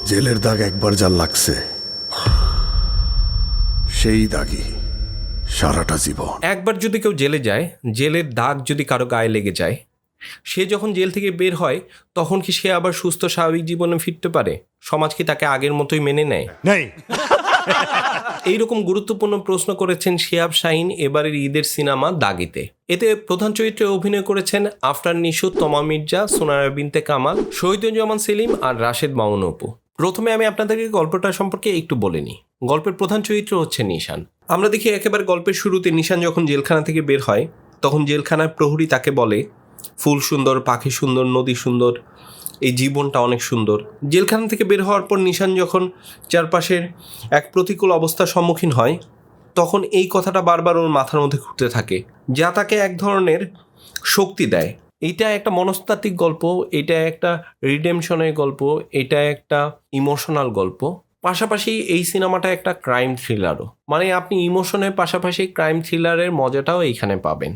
জেলের দাগ একবার যা লাগছে সেই দাগই সারাটা জীবন। একবার যদি কেউ জেলে যায়, জেলের দাগ যদি কারো গায়ে লেগে যায়, সে যখন জেল থেকে বের হয় তখন কি সে আবার সুস্থ স্বাভাবিক জীবনে ফিরতে পারে? সমাজ কি তাকে আগের মতোই মেনে নেয়? এইরকম গুরুত্বপূর্ণ প্রশ্ন করেছেন শিহাব শাহীন এবারের ঈদের সিনেমা দাগিতে। এতে প্রধান চরিত্রে অভিনয় করেছেন আফরান নিশো, তমা মির্জা, সোনারা বিনতে কামাল, শহীদুজ্জামান সেলিম আর রাশেদ মামুন অপু। প্রথমে আমি আপনাদেরকে গল্পটা সম্পর্কে একটু বলে নিই। গল্পের প্রধান চরিত্র হচ্ছে নিশান। আমরা দেখি একেবারে গল্পের শুরুতে নিশান যখন জেলখানা থেকে বের হয় তখন জেলখানার প্রহরী তাকে বলে, ফুল সুন্দর, পাখি সুন্দর, নদী সুন্দর, এই জীবনটা অনেক সুন্দর। জেলখানা থেকে বের হওয়ার পর নিশান যখন চারপাশের এক প্রতিকূল অবস্থার সম্মুখীন হয় তখন এই কথাটা বারবার ওর মাথার মধ্যে ঘুরতে থাকে, যা তাকে এক ধরনের শক্তি দেয়। এটা একটা মনস্তাত্ত্বিক গল্প, এটা একটা রিডেমশনের গল্প, এটা একটা ইমোশনাল গল্প। পাশাপাশি এই সিনেমাটা একটা ক্রাইম থ্রিলারও, মানে আপনি ইমোশনের পাশাপাশি ক্রাইম থ্রিলারের মজাটাও এইখানে পাবেন।